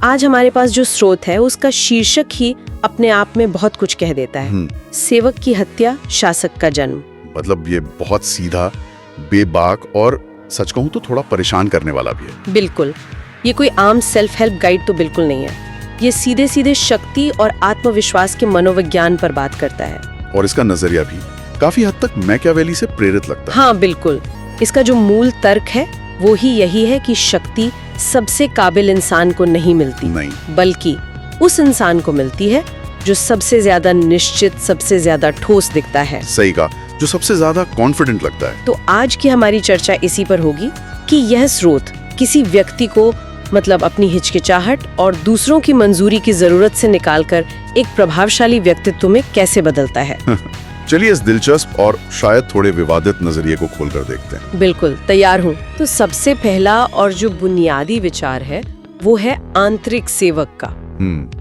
आज हमारे पास जो स्रोत है उसका शीर्षक ही अपने आप में बहुत कुछ कह देता है। सेवक की हत्या, शासक का जन्म। मतलब ये बहुत सीधा, बेबाक और सच कहूं तो थोड़ा परेशान करने वाला भी है। बिल्कुल, ये कोई आम सेल्फ हेल्प गाइड तो बिल्कुल नहीं है। ये सीधे सीधे शक्ति और आत्मविश्वास के मनोविज्ञान पर बात करता है। और इसका नजरिया भी काफी हद तक मैकियावेली से प्रेरित लगता है। हाँ बिल्कुल, इसका जो मूल तर्क है वो ही यही है कि शक्ति सबसे काबिल इंसान को नहीं मिलती, बल्कि उस इंसान को मिलती है जो सबसे ज्यादा निश्चित, सबसे ज्यादा ठोस दिखता है। सही कहा, जो सबसे ज्यादा कॉन्फिडेंट लगता है। तो आज की हमारी चर्चा इसी पर होगी कि यह स्रोत किसी व्यक्ति को मतलब अपनी हिचकिचाहट और दूसरों की मंजूरी की जरूरत से निकालकर एक प्रभावशाली व्यक्तित्व में कैसे बदलता है। चलिए इस दिलचस्प और शायद थोड़े विवादित नजरिए को खोलकर देखते हैं। बिल्कुल, तैयार हूँ। तो सबसे पहला और जो बुनियादी विचार है वो है आंतरिक सेवक का।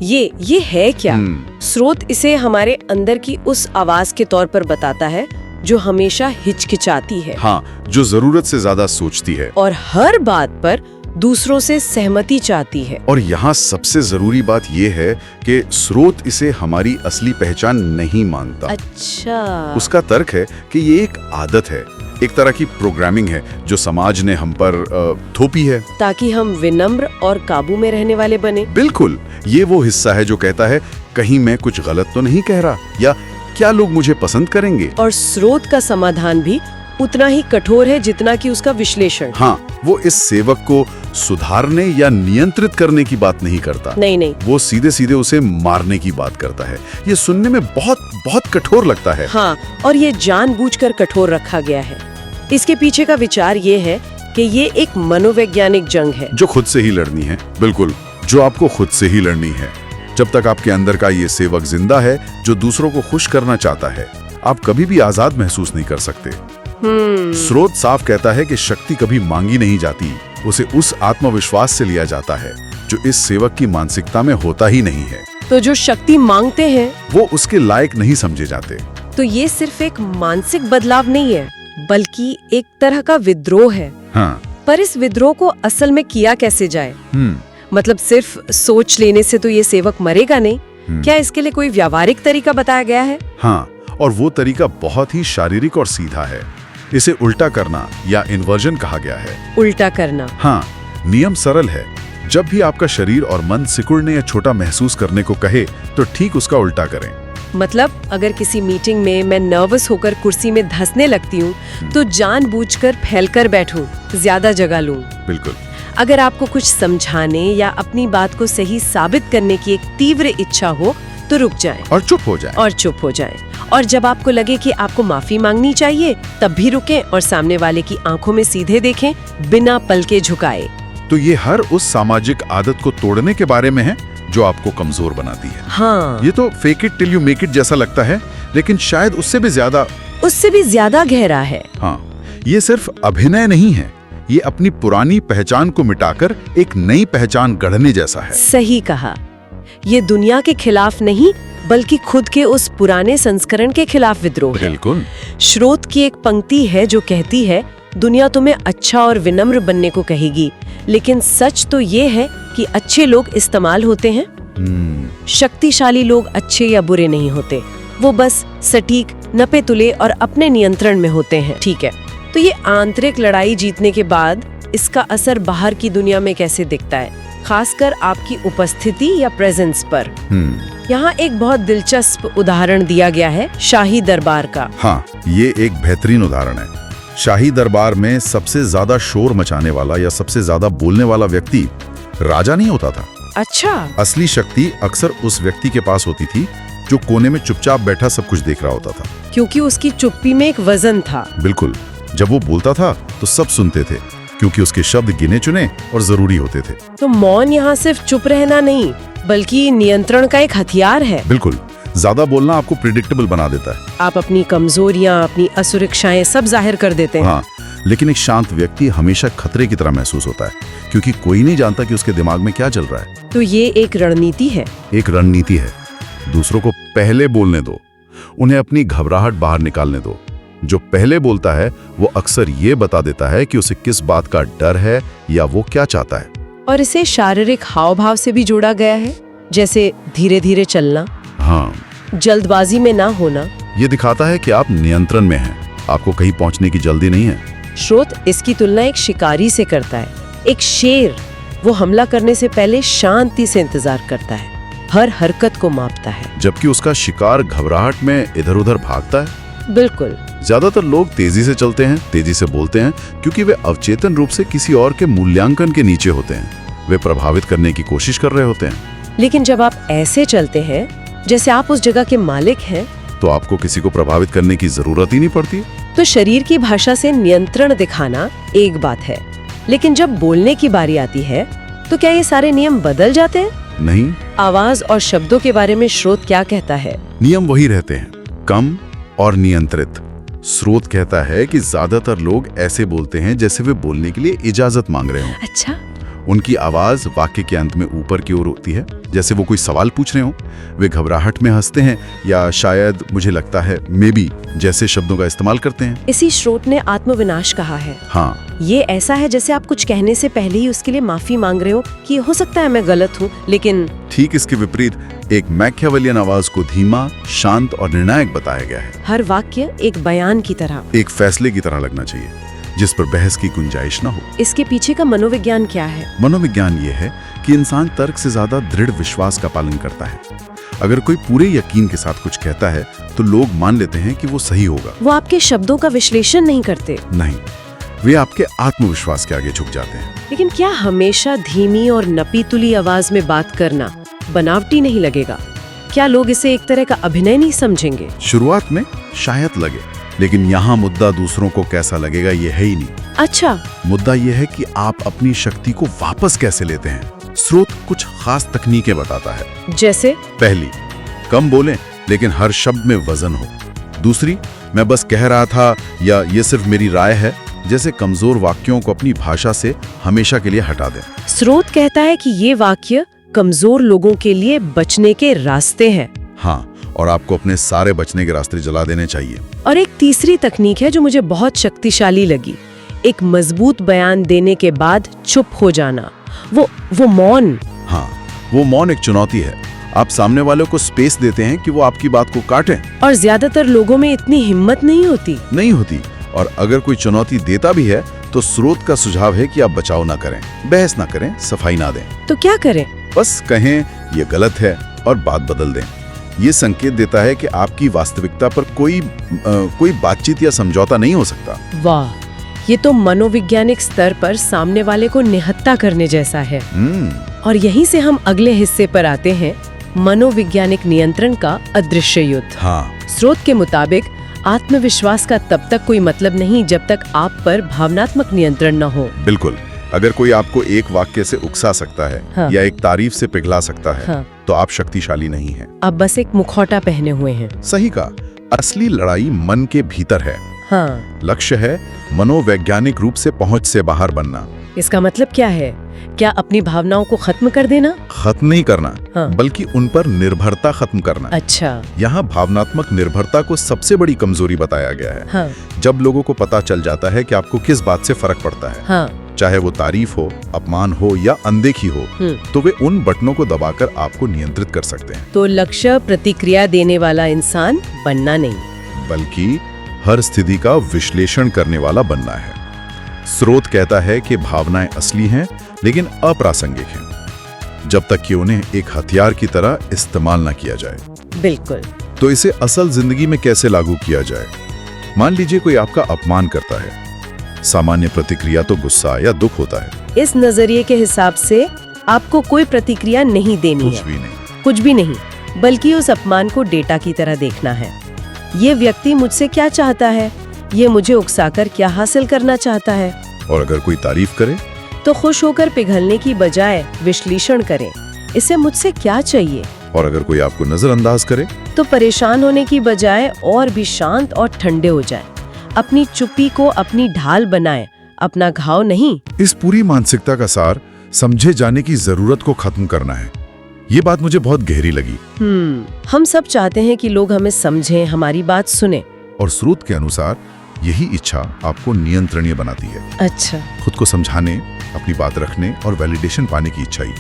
ये है क्या? स्रोत इसे हमारे अंदर की उस आवाज के तौर पर बताता है जो हमेशा हिचकिचाती है। हाँ, जो जरूरत से ज्यादा सोचती है और हर बात पर दूसरों से सहमति चाहती है। और यहाँ सबसे जरूरी बात ये है कि स्रोत इसे हमारी असली पहचान नहीं मानता। अच्छा। उसका तर्क है कि ये एक आदत है, एक तरह की प्रोग्रामिंग है जो समाज ने हम पर थोपी है, ताकि हम विनम्र और काबू में रहने वाले बने। बिल्कुल, ये वो हिस्सा है जो कहता है कहीं मैं कुछ गलत तो नहीं कह रहा, या क्या लोग मुझे पसंद करेंगे। और स्रोत का समाधान भी उतना ही कठोर है जितना कि उसका विश्लेषण। हाँ, वो इस सेवक को सुधारने या नियंत्रित करने की बात नहीं करता। नहीं, वो सीधे सीधे उसे मारने की बात करता है। ये सुनने में बहुत बहुत कठोर लगता है। हाँ, और ये जानबूझकर कठोर रखा गया है। इसके पीछे का विचार ये है कि ये एक मनोवैज्ञानिक जंग है जो खुद से ही लड़नी है। बिल्कुल, जो आपको खुद से ही लड़नी है। जब तक आपके अंदर का ये सेवक जिंदा है जो दूसरों को खुश करना चाहता है, आप कभी भी आजाद महसूस नहीं कर सकते। स्रोत साफ कहता है कि शक्ति कभी मांगी नहीं जाती, उसे उस आत्मविश्वास से लिया जाता है जो इस सेवक की मानसिकता में होता ही नहीं है। तो जो शक्ति मांगते हैं वो उसके लायक नहीं समझे जाते। तो ये सिर्फ एक मानसिक बदलाव नहीं है, बल्कि एक तरह का विद्रोह है। हाँ। पर इस विद्रोह को असल में किया कैसे जाए? मतलब सिर्फ सोच लेने से तो ये सेवक मरेगा नहीं। क्या इसके लिए कोई व्यावहारिक तरीका बताया गया है? हाँ, और वो तरीका बहुत ही शारीरिक और सीधा है। इसे उल्टा करना या इन्वर्जन कहा गया है। उल्टा करना? हाँ, नियम सरल है। जब भी आपका शरीर और मन सिकुड़ने या छोटा महसूस करने को कहे तो ठीक उसका उल्टा करें। मतलब अगर किसी मीटिंग में मैं नर्वस होकर कुर्सी में धंसने लगती हूँ तो जानबूझकर फैलकर बैठूं, ज्यादा जगह लूं। बिल्कुल। अगर आपको कुछ समझाने या अपनी बात को सही साबित करने की एक तीव्र इच्छा हो तो रुक जाएं और चुप हो जाएं। और जब आपको लगे कि आपको माफी मांगनी चाहिए तब भी रुकें और सामने वाले की आंखों में सीधे देखें, बिना पलके झुकाए। तो ये हर उस सामाजिक आदत को तोड़ने के बारे में है जो आपको कमजोर बनाती है। हाँ, ये तो fake it till you make it जैसा लगता है, लेकिन शायद उससे भी ज्यादा गहरा है। हाँ, ये सिर्फ अभिनय नहीं है, ये अपनी पुरानी पहचान को मिटाकर एक नई पहचान गढ़ने जैसा है। सही कहा। ये दुनिया के खिलाफ नहीं बल्कि खुद के उस पुराने संस्करण के खिलाफ विद्रोह है। बिल्कुल। स्रोत की एक पंक्ति है जो कहती है, दुनिया तुम्हें अच्छा और विनम्र बनने को कहेगी, लेकिन सच तो ये है कि अच्छे लोग इस्तेमाल होते हैं। शक्तिशाली लोग अच्छे या बुरे नहीं होते, वो बस सटीक, नपे तुले और अपने नियंत्रण में होते हैं। ठीक है, तो ये आंतरिक लड़ाई जीतने के बाद इसका असर बाहर की दुनिया में कैसे दिखता है, खासकर आपकी उपस्थिति या प्रेजेंस पर? यहाँ एक बहुत दिलचस्प उदाहरण दिया गया है शाही दरबार का। हाँ, ये एक बेहतरीन उदाहरण है। शाही दरबार में सबसे ज्यादा शोर मचाने वाला या सबसे ज्यादा बोलने वाला व्यक्ति राजा नहीं होता था। अच्छा। असली शक्ति अक्सर उस व्यक्ति के पास होती थी जो कोने में चुपचाप बैठा सब कुछ देख रहा होता था, क्योंकि उसकी चुप्पी में एक वजन था। बिल्कुल, जब वो बोलता था तो सब सुनते थे, क्योंकि उसके शब्द गिने चुने और जरूरी होते थे। तो मौन यहाँ सिर्फ चुप रहना नहीं बल्कि नियंत्रण का एक हथियार है। बिल्कुल, ज्यादा बोलना आपको प्रिडिक्टेबल बना देता है। आप अपनी कमजोरियां, अपनी असुरक्षाएं सब जाहिर कर देते हैं। हाँ, लेकिन एक शांत व्यक्ति हमेशा खतरे की तरह महसूस होता है, क्योंकि कोई नहीं जानता कि उसके दिमाग में क्या चल रहा है। तो ये एक रणनीति है। एक रणनीति है। दूसरों को पहले बोलने दो, उन्हें अपनी घबराहट बाहर निकालने दो। जो पहले बोलता है वो अक्सर ये बता देता है कि उसे किस बात का डर है या वो क्या चाहता है। और इसे शारीरिक हाव भाव से भी जोड़ा गया है, जैसे धीरे धीरे चलना, हाँ, जल्दबाजी में ना होना। ये दिखाता है कि आप नियंत्रण में हैं, आपको कहीं पहुंचने की जल्दी नहीं है। स्रोत इसकी तुलना एक शिकारी से करता है। एक शेर, वो हमला करने से पहले शांति से इंतजार करता है, हर हरकत को मापता है। जबकि उसका शिकार घबराहट में इधर उधर भागता है। बिल्कुल। ज्यादातर लोग तेजी से चलते हैं, तेजी से बोलते हैं, क्योंकि वे अवचेतन रूप से किसी और के मूल्यांकन के नीचे होते हैं। वे प्रभावित करने की कोशिश कर रहे होते हैं। लेकिन जब आप ऐसे चलते हैं जैसे आप उस जगह के मालिक हैं, तो आपको किसी को प्रभावित करने की जरूरत ही नहीं पड़ती। तो शरीर की भाषा से नियंत्रण दिखाना एक बात है, लेकिन जब बोलने की बारी आती है तो क्या ये सारे नियम बदल जाते हैं? नहीं। आवाज और शब्दों के बारे में स्रोत क्या कहता है? नियम वही रहते हैं, कम और नियंत्रित। स्रोत कहता है कि ज्यादातर लोग ऐसे बोलते हैं जैसे वे बोलने के लिए इजाजत मांग रहे हों। अच्छा। उनकी आवाज वाक्य के अंत में ऊपर की ओर होती है, जैसे वो कोई सवाल पूछ रहे हो। वे घबराहट में हंसते हैं या शायद, मुझे लगता है, मे बी जैसे शब्दों का इस्तेमाल करते हैं। इसी स्रोत ने आत्मविनाश कहा है। हाँ, ये ऐसा है जैसे आप कुछ कहने से पहले ही उसके लिए माफी मांग रहे हो कि हो सकता है मैं गलत हूँ, लेकिन ठीक इसके विपरीत एक मैकियावेलियन आवाज को धीमा, शांत और निर्णायक बताया गया है। हर वाक्य एक बयान की तरह, एक फैसले की तरह लगना चाहिए, जिस पर बहस की गुंजाइश न हो। इसके पीछे का मनोविज्ञान क्या है? मनोविज्ञान ये है कि इंसान तर्क से ज्यादा दृढ़ विश्वास का पालन करता है। अगर कोई पूरे यकीन के साथ कुछ कहता है तो लोग मान लेते हैं कि वो सही होगा। वो आपके शब्दों का विश्लेषण नहीं करते। नहीं, वे आपके आत्मविश्वास के आगे झुक जाते हैं। लेकिन क्या हमेशा धीमी और नपी-तुली आवाज में बात करना बनावटी नहीं लगेगा? क्या लोग इसे एक तरह का अभिनय नहीं समझेंगे? शुरुआत में शायद लगे, लेकिन यहाँ मुद्दा दूसरों को कैसा लगेगा ये है ही नहीं। अच्छा। मुद्दा ये है कि आप अपनी शक्ति को वापस कैसे लेते हैं। स्रोत कुछ खास तकनीकें बताता है। जैसे? पहली, कम बोलें लेकिन हर शब्द में वजन हो। दूसरी, मैं बस कह रहा था या ये सिर्फ मेरी राय है जैसे कमजोर वाक्यों को अपनी भाषा से हमेशा के लिए हटा दें। स्रोत कहता है कि ये वाक्य कमजोर लोगों के लिए बचने के रास्ते हैं। हाँ, और आपको अपने सारे बचने के रास्ते जला देने चाहिए। और एक तीसरी तकनीक है जो मुझे बहुत शक्तिशाली लगी। एक मजबूत बयान देने के बाद चुप हो जाना, वो मौन। हाँ, वो मौन एक चुनौती है। आप सामने वालों को स्पेस देते हैं कि वो आपकी बात को काटें। और ज्यादातर लोगों में इतनी हिम्मत नहीं होती। और अगर कोई चुनौती देता भी है तो स्रोत का सुझाव है कि आप बचाव ना करें, बहस ना करें, सफाई ना दें। तो क्या करें? बस कहें ये गलत है और बात बदल दें। ये संकेत देता है कि आपकी वास्तविकता पर कोई बातचीत या समझौता नहीं हो सकता। वाह, ये तो मनोवैज्ञानिक स्तर पर सामने वाले को निहत्था करने जैसा है। और यहीं से हम अगले हिस्से पर आते हैं, मनोवैज्ञानिक नियंत्रण का अदृश्य युद्ध। हाँ। स्रोत के मुताबिक आत्मविश्वास का तब तक कोई मतलब नहीं जब तक आप पर भावनात्मक नियंत्रण न हो। बिल्कुल। अगर कोई आपको एक वाक्य से उकसा सकता है, हाँ। या एक तारीफ से पिघला सकता है, हाँ। तो आप शक्तिशाली नहीं हैं। अब बस एक मुखौटा पहने हुए हैं। सही कहा। असली लड़ाई मन के भीतर है। हाँ। लक्ष्य है मनोवैज्ञानिक रूप से पहुंच से बाहर बनना। इसका मतलब क्या है? क्या अपनी भावनाओं को खत्म कर देना? खत्म नहीं करना, हाँ। बल्कि उन पर निर्भरता खत्म करना। अच्छा। यहाँ भावनात्मक निर्भरता को सबसे बड़ी कमजोरी बताया गया है। हाँ। जब लोगों को पता चल जाता है कि आपको किस बात से फर्क पड़ता है, हाँ। चाहे वो तारीफ हो, अपमान हो या अनदेखी हो, तो वे उन बटनों को दबाकर आपको नियंत्रित कर सकते हैं। तो लक्ष्य प्रतिक्रिया देने वाला इंसान बनना नहीं, बल्कि हर स्थिति का विश्लेषण करने वाला बनना है। स्रोत कहता है कि भावनाएं असली हैं लेकिन अप्रासंगिक हैं, जब तक कि उन्हें एक हथियार की तरह इस्तेमाल न किया जाए। बिल्कुल। तो इसे असल जिंदगी में कैसे लागू किया जाए? मान लीजिए कोई आपका अपमान करता है। सामान्य प्रतिक्रिया तो गुस्सा या दुख होता है। इस नजरिए के हिसाब से आपको कोई प्रतिक्रिया नहीं देनी है, कुछ भी नहीं, बल्कि उस अपमान को डेटा की तरह देखना है। ये व्यक्ति मुझसे क्या चाहता है, ये मुझे उकसाकर क्या हासिल करना चाहता है। और अगर कोई तारीफ करे तो खुश होकर पिघलने की बजाय विश्लेषण करें, इसे मुझसे क्या चाहिए। और अगर कोई आपको नजरअंदाज करे तो परेशान होने की बजाय और भी शांत और ठंडे हो जाएं। अपनी चुप्पी को अपनी ढाल बनाएं, अपना घाव नहीं। इस पूरी मानसिकता का सार समझे जाने की जरूरत को खत्म करना है। ये बात मुझे बहुत गहरी लगी। हम सब चाहते हैं कि लोग हमें समझें, हमारी बात सुने। और स्रोत के अनुसार यही इच्छा आपको नियंत्रणीय बनाती है। अच्छा। खुद को समझाने, अपनी बात रखने और वैलिडेशन पाने की इच्छा ही।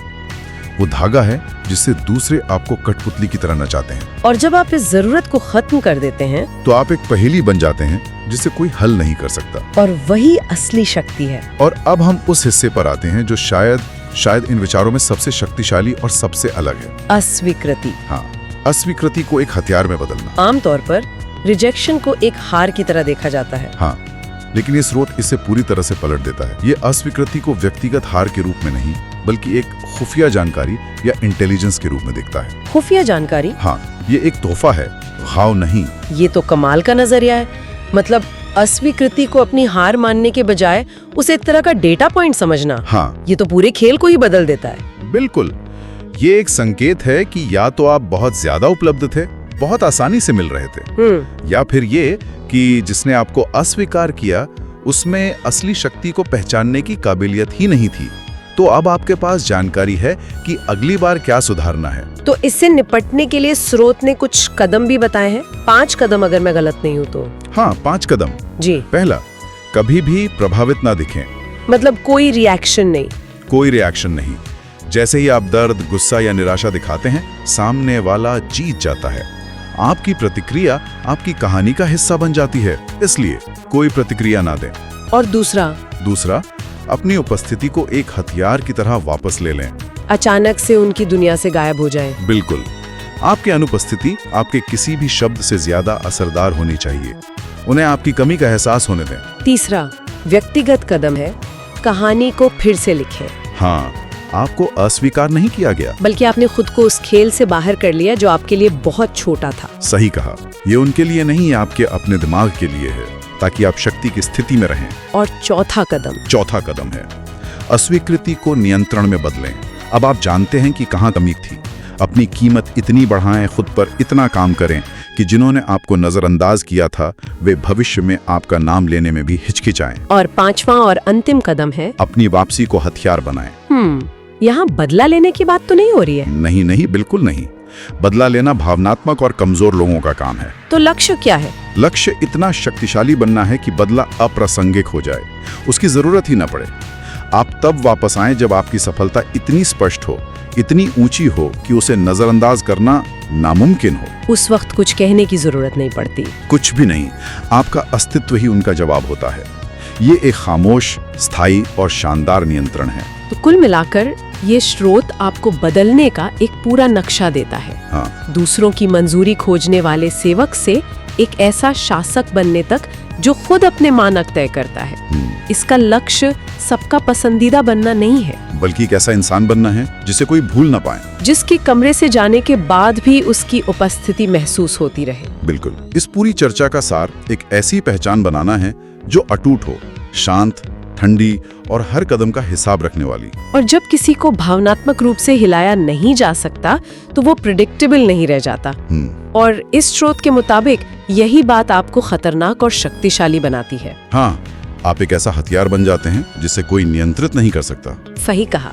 वो धागा है जिससे दूसरे आपको कठपुतली की तरह नचाते हैं। और जब आप इस जरूरत को खत्म कर देते हैं तो आप एक पहेली बन जाते हैं जिसे कोई हल नहीं कर सकता। और वही असली शक्ति है। और अब हम उस हिस्से पर आते हैं जो शायद इन विचारों में सबसे शक्तिशाली और सबसे अलग है। अस्वीकृति। हाँ, अस्वीकृति को एक हथियार में बदलना। आमतौर पर रिजेक्शन को एक हार की तरह देखा जाता है। हाँ, लेकिन ये स्रोत इसे पूरी तरह से पलट देता है। ये अस्वीकृति को व्यक्तिगत हार के रूप में नहीं, बल्कि एक खुफिया जानकारी या इंटेलिजेंस के रूप में देखता है। खुफिया जानकारी? हाँ, ये एक तोहफा है, घाव नहीं। ये तो कमाल का नजरिया है। मतलब अस्वीकृति को अपनी हार मानने के बजाय उसे एक तरह का डेटा पॉइंट समझना। हाँ, ये तो पूरे खेल को ही बदल देता है। बिल्कुल। ये एक संकेत है कि या तो आप बहुत ज्यादा उपलब्ध थे, बहुत आसानी से मिल रहे थे, या फिर ये कि जिसने आपको अस्वीकार किया उसमें असली शक्ति को पहचानने की काबिलियत ही नहीं थी। तो अब आपके पास जानकारी है कि अगली बार क्या सुधारना है। तो इससे निपटने के लिए स्रोत ने कुछ कदम भी बताए हैं। 5 कदम अगर मैं गलत नहीं हूँ तो। हाँ, 5 कदम। जी। पहला, कभी भी प्रभावित ना दिखें। मतलब कोई रिएक्शन नहीं? कोई रिएक्शन नहीं। जैसे ही आप दर्द, गुस्सा या निराशा दिखाते हैं, सामने वाला जीत जाता है। आपकी प्रतिक्रिया आपकी कहानी का हिस्सा बन जाती है, इसलिए कोई प्रतिक्रिया ना दें। और दूसरा, अपनी उपस्थिति को एक हथियार की तरह वापस ले लें। अचानक से उनकी दुनिया से गायब हो जाएं। बिल्कुल। आपकी अनुपस्थिति आपके किसी भी शब्द से ज्यादा असरदार होनी चाहिए। उन्हें आपकी कमी का एहसास होने दें। तीसरा, व्यक्तिगत कदम है, कहानी को फिर से लिखें। हाँ, आपको अस्वीकार नहीं किया गया, बल्कि आपने खुद को उस खेल से बाहर कर लिया जो आपके लिए बहुत छोटा था। सही कहा। ये उनके लिए नहीं, आपके अपने दिमाग के लिए है, ताकि आप शक्ति की स्थिति में रहें। और चौथा कदम है अस्वीकृति को नियंत्रण में बदलें। अब आप जानते हैं कि कहाँ कमी थी। अपनी कीमत इतनी बढ़ाएं, खुद पर इतना काम करें कि जिन्होंने आपको नजरअंदाज किया था वे भविष्य में आपका नाम लेने में भी हिचकिचाएं। और 5वां और अंतिम कदम है अपनी वापसी को हथियार बनाएं। यहाँ बदला लेने की बात तो नहीं हो रही है? नहीं, बिल्कुल नहीं। बदला लेना भावनात्मक और कमजोर लोगों का काम है। तो लक्ष्य क्या है? लक्ष्य इतना शक्तिशाली बनना है कि बदला अप्रासंगिक हो जाए, उसकी जरूरत ही न पड़े। आप तब वापस आएं जब आपकी सफलता इतनी स्पष्ट हो, इतनी ऊंची हो कि उसे नजरअंदाज करना नामुमकिन हो। उस वक्त कुछ कहने की जरूरत नहीं पड़ती। कुछ भी नहीं, आपका अस्तित्व ही उनका जवाब होता है। ये एक खामोश, स्थायी और शानदार नियंत्रण है। तो कुल मिलाकर ये स्रोत आपको बदलने का एक पूरा नक्शा देता है। हाँ। दूसरों की मंजूरी खोजने वाले सेवक से एक ऐसा शासक बनने तक जो खुद अपने मानक तय करता है। इसका लक्ष्य सबका पसंदीदा बनना नहीं है, बल्कि एक ऐसा इंसान बनना है जिसे कोई भूल ना पाए, जिसके कमरे से जाने के बाद भी उसकी उपस्थिति महसूस होती रहे। बिल्कुल। इस पूरी चर्चा का सार एक ऐसी पहचान बनाना है जो अटूट हो, शांत, ठंडी और हर कदम का हिसाब रखने वाली। और जब किसी को भावनात्मक रूप से हिलाया नहीं जा सकता तो वो प्रिडिक्टेबल नहीं रह जाता। और इस स्रोत के मुताबिक यही बात आपको खतरनाक और शक्तिशाली बनाती है। हाँ, आप एक ऐसा हथियार बन जाते हैं जिसे कोई नियंत्रित नहीं कर सकता। सही कहा।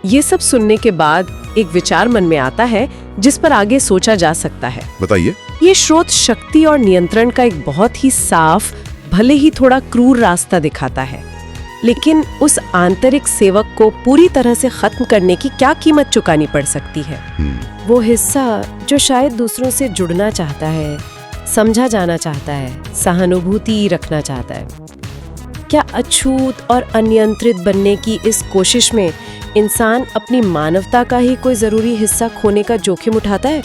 ये सब सुनने के बाद एक विचार मन में आता है जिस पर आगे सोचा जा सकता है। बताइए। ये स्रोत शक्ति और नियंत्रण का एक बहुत ही साफ, भले ही थोड़ा क्रूर रास्ता दिखाता है, लेकिन उस आंतरिक सेवक को पूरी तरह से खत्म करने की क्या कीमत चुकानी पड़ सकती है? वो हिस्सा जो शायद दूसरों से जुड़ना चाहता है, समझा जाना चाहता है, सहानुभूति रखना चाहता है। क्या अछूत और अनियंत्रित बनने की इस कोशिश में इंसान अपनी मानवता का ही कोई जरूरी हिस्सा खोने का जोखिम उठाता है?